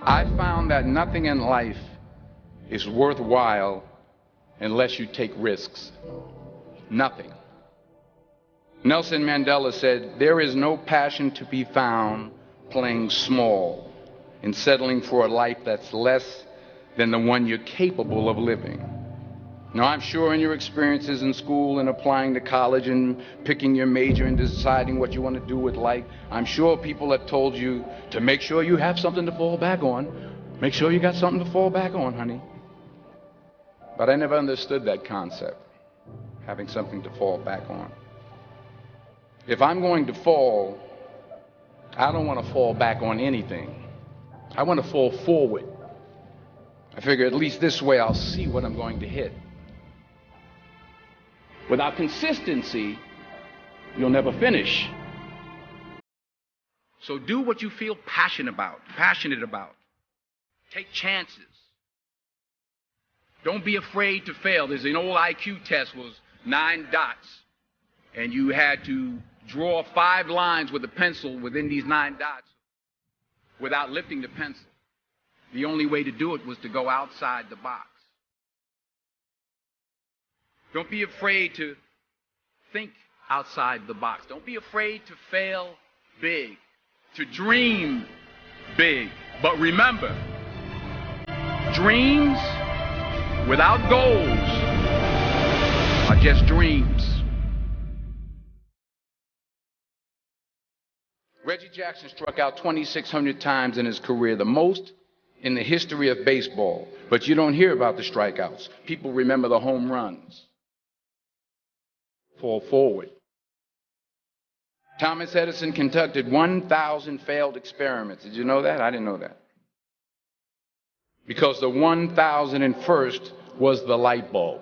I found that nothing in life is worthwhile unless you take risks. Nothing. Nelson Mandela said, "There is no passion to be found playing small and settling for a life that's less than the one you're capable of living." Now, I'm sure in your experiences in school and applying to college and picking your major and deciding what you want to do with life, I'm sure people have told you to make sure you have something to fall back on. Make sure you got something to fall back on, honey. But I never understood that concept, having something to fall back on. If I'm going to fall, I don't want to fall back on anything. I want to fall forward. I figure at least this way I'll see what I'm going to hit. Without consistency, you'll never finish. So do what you feel passionate about. Take chances. Don't be afraid to fail. There's an old IQ test, was 9 dots, and you had to draw 5 lines with a pencil within these 9 dots without lifting the pencil. The only way to do it was to go outside the box. Don't be afraid to think outside the box. Don't be afraid to fail big, to dream big. But remember, dreams without goals are just dreams. Reggie Jackson struck out 2,600 times in his career, the most in the history of baseball. But you don't hear about the strikeouts. People remember the home runs. Fall forward. Thomas Edison conducted 1,000 failed experiments. Did you know that? I didn't know that. Because the 1,001st was the light bulb.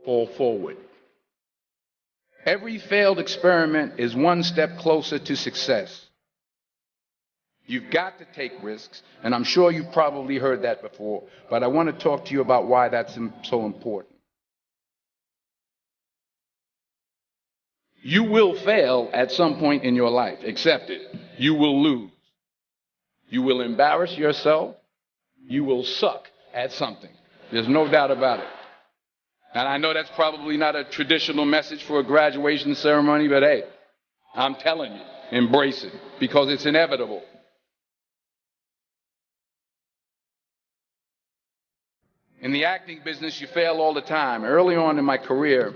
Fall forward. Every failed experiment is one step closer to success. You've got to take risks, and I'm sure you've probably heard that before, but I want to talk to you about why that's so important. You will fail at some point in your life. Accept it. You will lose. You will embarrass yourself. You will suck at something. There's no doubt about it. And I know that's probably not a traditional message for a graduation ceremony, but hey, I'm telling you, embrace it, because it's inevitable. In the acting business, you fail all the time. Early on in my career,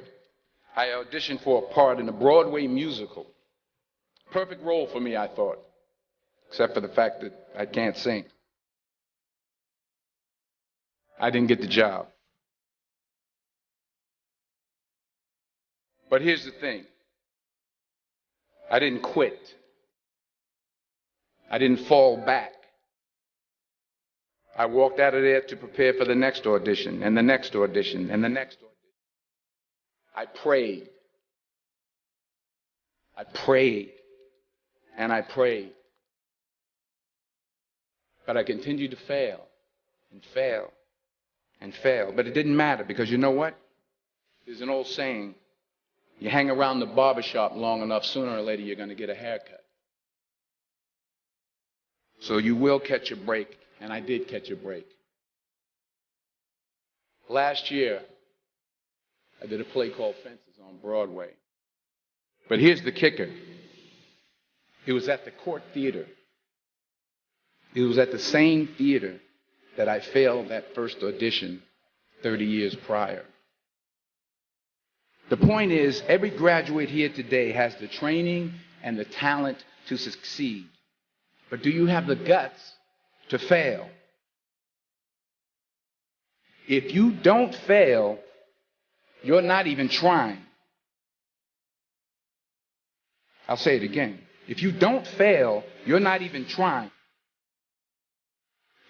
I auditioned for a part in a Broadway musical. Perfect role for me, I thought, except for the fact that I can't sing. I didn't get the job. But here's the thing. I didn't quit. I didn't fall back. I walked out of there to prepare for the next audition, and the next audition, and the next audition. I prayed. I prayed. And I prayed. But I continued to fail and fail and fail. But it didn't matter, because you know what? There's an old saying, you hang around the barbershop long enough, sooner or later you're going to get a haircut. So you will catch a break, and I did catch a break. Last year, I did a play called Fences on Broadway. But here's the kicker. It was at the Court Theater. It was at the same theater that I failed that first audition 30 years prior. The point is, every graduate here today has the training and the talent to succeed. But do you have the guts to fail? If you don't fail, you're not even trying. I'll say it again. If you don't fail, you're not even trying.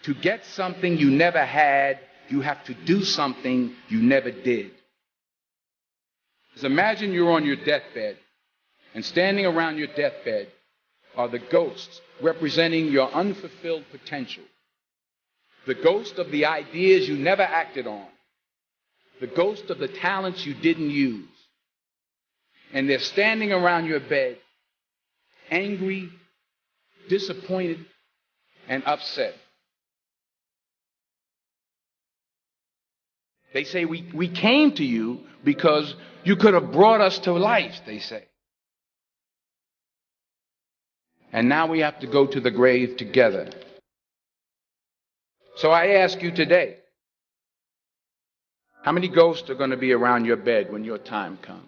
To get something you never had, you have to do something you never did. Just imagine you're on your deathbed, and standing around your deathbed are the ghosts representing your unfulfilled potential. The ghost of the ideas you never acted on. The ghost of the talents you didn't use. And they're standing around your bed, angry, disappointed, and upset. They say, we came to you because you could have brought us to life, they say. And now we have to go to the grave together. So I ask you today, how many ghosts are going to be around your bed when your time comes?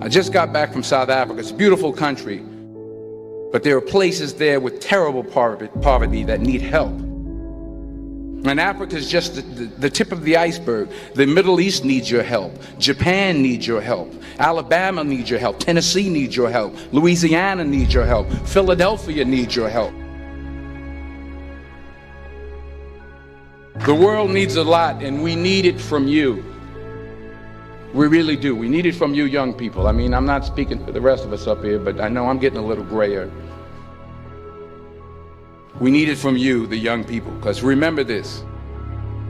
I just got back from South Africa. It's a beautiful country, but there are places there with terrible poverty that need help. And Africa is just the tip of the iceberg. The Middle East needs your help. Japan needs your help. Alabama needs your help. Tennessee needs your help. Louisiana needs your help. Philadelphia needs your help. The world needs a lot, and we need it from you. We really do. We need it from you young people. I mean, I'm not speaking for the rest of us up here, but I know I'm getting a little grayer. We need it from you, the young people, because remember this.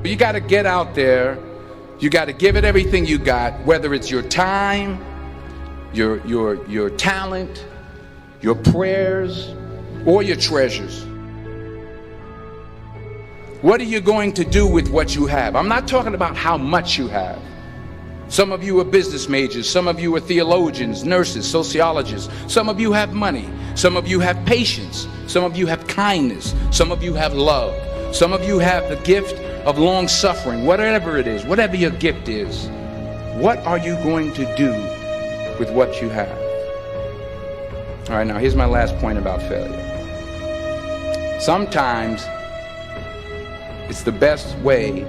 You got to get out there. You got to give it everything you got, whether it's your time, your talent, your prayers, or your treasures. What are you going to do with what you have? I'm not talking about how much you have. Some of you are business majors, some of you are theologians, nurses, sociologists, some of you have money, some of you have patience, some of you have kindness, some of you have love, some of you have the gift of long suffering. Whatever it is, whatever your gift is, what are you going to do with what you have? All right, now here's my last point about failure. Sometimes it's the best way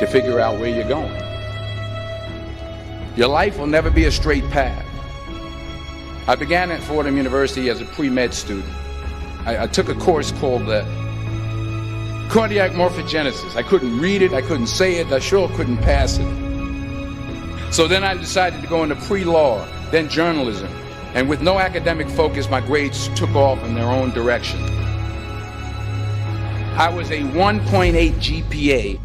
to figure out where you're going. Your life will never be a straight path. I began at Fordham University as a pre-med student. I took a course called cardiac morphogenesis. I couldn't read it, I couldn't say it, I sure couldn't pass it. So then I decided to go into pre-law, then journalism. And with no academic focus, my grades took off in their own direction. I was a 1.8 GPA.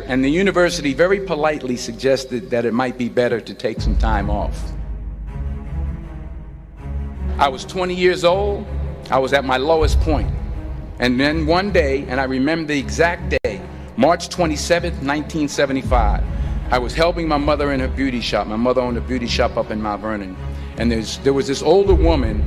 And the university very politely suggested that it might be better to take some time off. I was 20 years old. I was at my lowest point. And then one day, and I remember the exact day, March 27th, 1975, I was helping my mother in her beauty shop. My mother owned a beauty shop up in Mount Vernon. And there was this older woman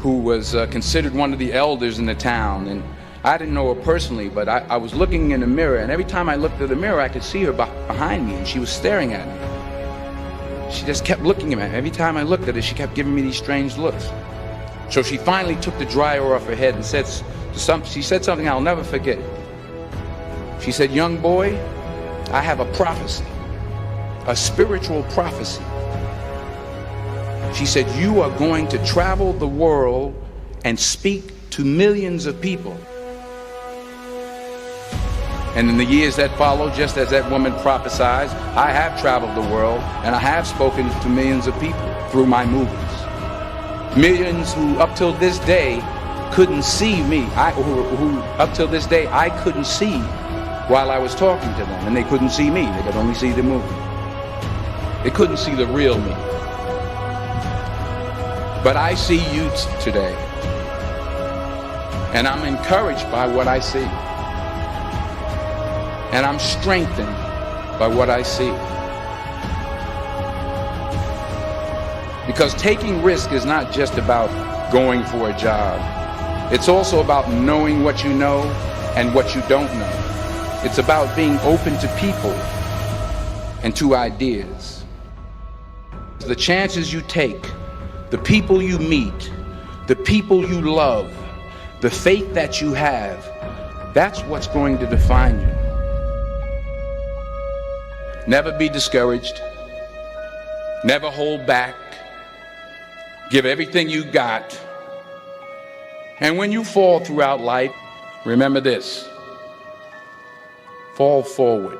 who was considered one of the elders in the town. And I didn't know her personally, but I was looking in the mirror, and every time I looked at the mirror, I could see her behind me, and she was staring at me. She just kept looking at me. Every time I looked at her, she kept giving me these strange looks. So she finally took the dryer off her head and she said something I'll never forget. She said, "Young boy, I have a prophecy, a spiritual prophecy." She said, "You are going to travel the world and speak to millions of people." And in the years that followed, just as that woman prophesied, I have traveled the world and I have spoken to millions of people through my movies. Millions who up till this day couldn't see me, who up till this day I couldn't see while I was talking to them, and they couldn't see me, they could only see the movie. They couldn't see the real me. But I see you today, and I'm encouraged by what I see. And I'm strengthened by what I see. Because taking risk is not just about going for a job. It's also about knowing what you know and what you don't know. It's about being open to people and to ideas. The chances you take, the people you meet, the people you love, the faith that you have, that's what's going to define you. Never be discouraged. Never hold back. Give everything you got. And when you fall throughout life, remember this: fall forward.